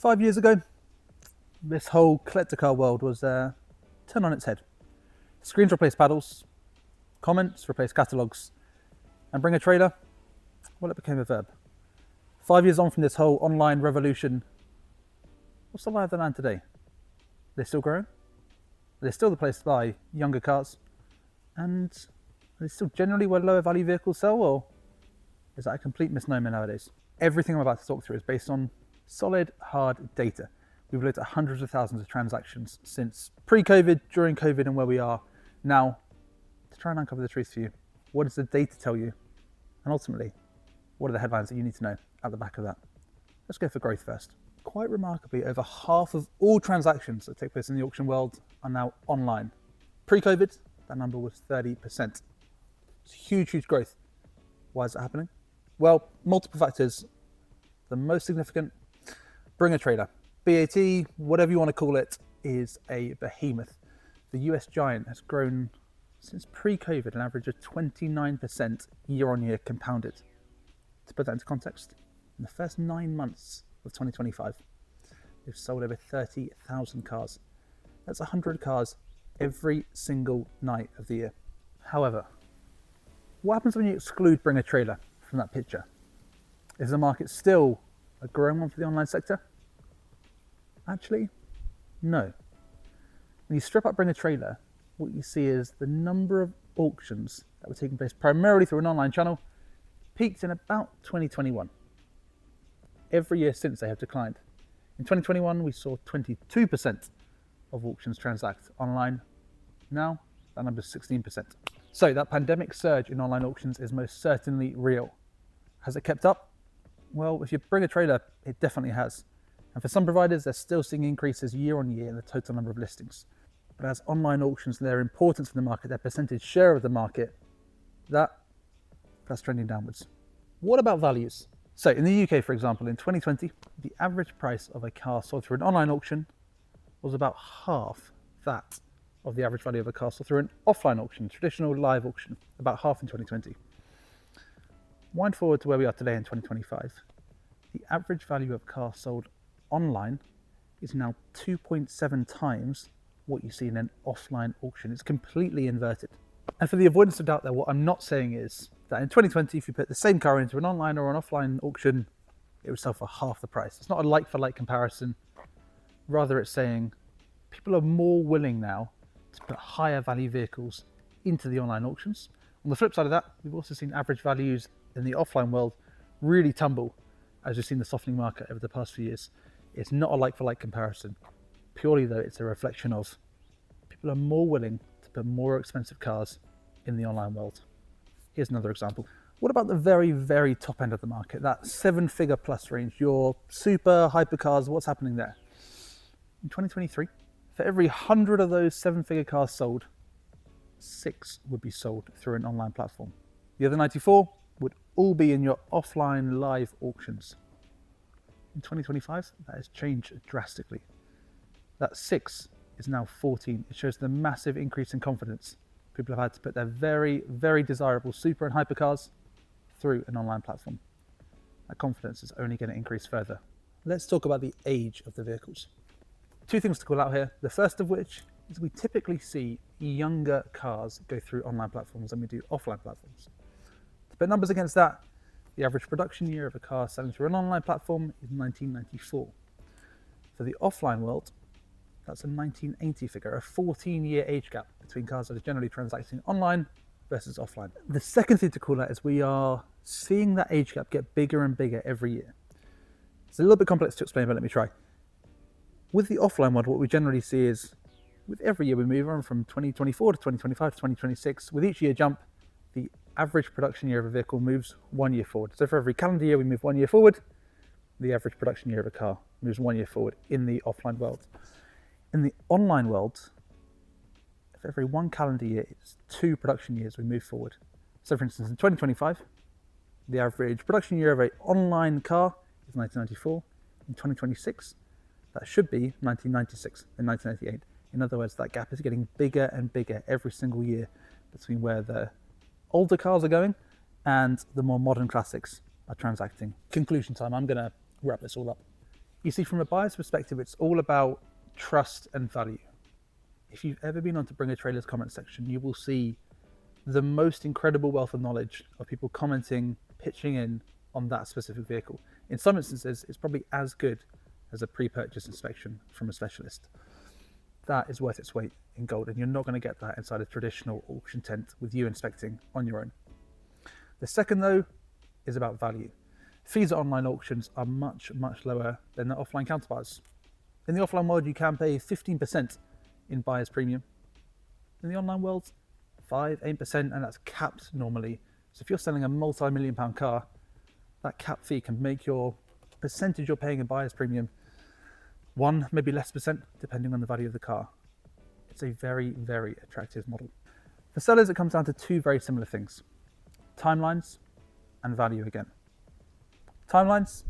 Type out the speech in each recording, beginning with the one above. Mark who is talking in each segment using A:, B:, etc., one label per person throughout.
A: 5 years ago, this whole collector car world was turned on its head. Screens replaced paddles, comments replaced catalogues, and bring a trailer, well, it became a verb. 5 years on from this whole online revolution, what's the lie of the land today? They're still growing? They're still the place to buy younger cars? And are they still generally where lower value vehicles sell, or is that a complete misnomer nowadays? Everything I'm about to talk through is based on solid, hard data. We've looked at hundreds of thousands of transactions since pre-COVID, during COVID, and where we are now to try and uncover the truth for you. What does the data tell you? And ultimately, what are the headlines that you need to know at the back of that? Let's go for growth first. Quite remarkably, over half of all transactions that take place in the auction world are now online. Pre-COVID, that number was 30%. It's huge, huge growth. Why is that happening? Well, multiple factors. The most significant, bring a trailer. BAT, whatever you want to call it, is a behemoth. The US giant has grown since pre-COVID an average of 29% year-on-year compounded. To put that into context, in the first 9 months of 2025, they've sold over 30,000 cars. That's 100 cars every single night of the year. However, what happens when you exclude bring a trailer from that picture? Is the market still a growing one for the online sector? Actually, no. When you strip out bring a trailer, what you see is the number of auctions that were taking place primarily through an online channel peaked in about 2021. Every year since, they have declined. In 2021, we saw 22% of auctions transact online. Now, that number is 16%. So that pandemic surge in online auctions is most certainly real. Has it kept up? Well, if you bring a trailer, it definitely has. And for some providers, they're still seeing increases year on year in the total number of listings. But as online auctions, their importance in the market, their percentage share of the market, that's trending downwards. What about values? So in the UK, for example, in 2020, the average price of a car sold through an online auction was about half that of the average value of a car sold through an offline auction, traditional live auction, about half in 2020. Wind forward to where we are today in 2025. The average value of a car sold online is now 2.7 times what you see in an offline auction. It's completely inverted. And for the avoidance of doubt there, what I'm not saying is that in 2020, if you put the same car into an online or an offline auction, it would sell for half the price. It's not a like-for-like comparison. Rather, it's saying people are more willing now to put higher value vehicles into the online auctions. On the flip side of that, we've also seen average values in the offline world really tumble as we've seen the softening market over the past few years. It's not a like-for-like comparison. Purely though, it's a reflection of people are more willing to put more expensive cars in the online world. Here's another example. What about the very, very top end of the market, that 7-figure plus range, your super hypercars? What's happening there? In 2023, for every 100 of those 7-figure cars sold, 6 would be sold through an online platform. The other 94 would all be in your offline live auctions. In 2025, that has changed drastically. That 6 is now 14. It shows the massive increase in confidence people have had to put their very, very desirable super and hypercars through an online platform. That confidence is only going to increase further. Let's talk about the age of the vehicles. 2 things to call out here. The first of which is we typically see younger cars go through online platforms than we do offline platforms. To put numbers against that, the average production year of a car selling through an online platform is 1994. For the offline world, that's a 1980 figure, a 14-year age gap between cars that are generally transacting online versus offline. The second thing to call out is we are seeing that age gap get bigger and bigger every year. It's a little bit complex to explain, but let me try. With the offline world, what we generally see is with every year we move on from 2024 to 2025 to 2026. With each year jump, the average production year of a vehicle moves 1 year forward. So for every calendar year we move 1 year forward, the average production year of a car moves 1 year forward in the offline world. In the online world, for every 1 calendar year, it's 2 production years we move forward. So for instance, in 2025, the average production year of an online car is 1994. In 2026, that should be 1996 and 1998. In other words, that gap is getting bigger and bigger every single year between where the older cars are going and the more modern classics are transacting. Conclusion time, I'm going to wrap this all up. You see, from a buyer's perspective, it's all about trust and value. If you've ever been onto Bring a Trailer's comment section, you will see the most incredible wealth of knowledge of people commenting, pitching in on that specific vehicle. In some instances, it's probably as good as a pre-purchase inspection from a specialist. That is worth its weight in gold, and you're not going to get that inside a traditional auction tent with you inspecting on your own. The second, though, is about value. Fees at online auctions are much, much lower than their offline counterparts. In the offline world, you can pay 15% in buyer's premium. In the online world, 5-8%, and that's capped normally. So if you're selling a multi-million pound car, that cap fee can make your percentage you're paying in buyer's premium 1, maybe less percent, depending on the value of the car. It's a very, very attractive model. For sellers, it comes down to two very similar things: timelines and value again. Timelines,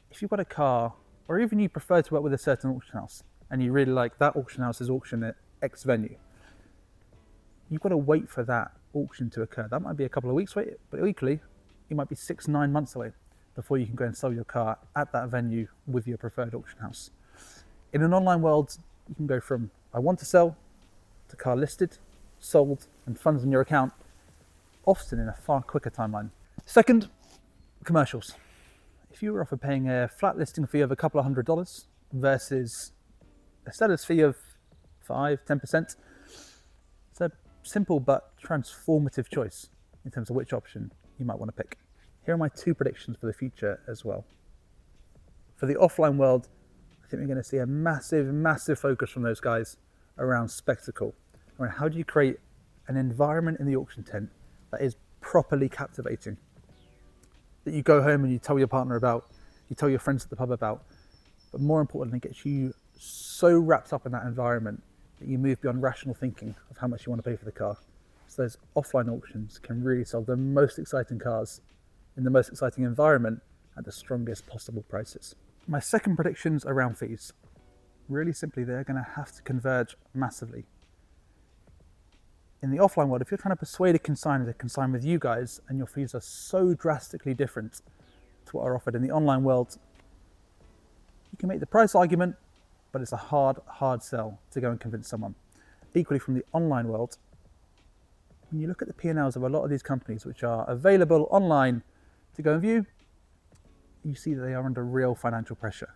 A: if you've got a car, or even you prefer to work with a certain auction house, and you really like that auction house's auction at X venue, you've got to wait for that auction to occur. That might be a couple of weeks away, but equally, it might be 6-9 months away before you can go and sell your car at that venue with your preferred auction house. In an online world, you can go from I want to sell to car listed, sold, and funds in your account, often in a far quicker timeline. Second, commercials. If you were offered paying a flat listing fee of a couple of $100 versus a seller's fee of 5-10%, it's a simple but transformative choice in terms of which option you might want to pick. Here are my two predictions for the future as well. For the offline world, I think we're going to see a massive, massive focus from those guys around spectacle, around how do you create an environment in the auction tent that is properly captivating, that you go home and you tell your partner about, you tell your friends at the pub about, but more importantly, gets you so wrapped up in that environment that you move beyond rational thinking of how much you want to pay for the car. So those offline auctions can really sell the most exciting cars in the most exciting environment at the strongest possible prices. My second prediction's around fees. Really simply, they're going to have to converge massively. In the offline world, if you're trying to persuade a consignor to consign with you guys and your fees are so drastically different to what are offered in the online world, you can make the price argument, but it's a hard, hard sell to go and convince someone. Equally, from the online world, when you look at the P&Ls of a lot of these companies which are available online to go and view, you see that they are under real financial pressure.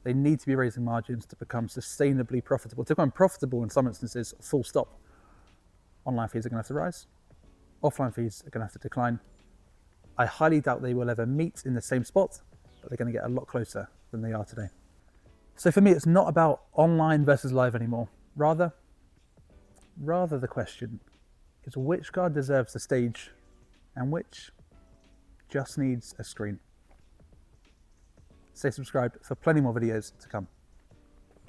A: They need to be raising margins to become sustainably profitable. To become profitable in some instances, full stop. Online fees are going to have to rise. Offline fees are going to have to decline. I highly doubt they will ever meet in the same spot, but they're going to get a lot closer than they are today. So for me, it's not about online versus live anymore. Rather the question is which car deserves the stage and which just needs a screen. Stay subscribed for plenty more videos to come.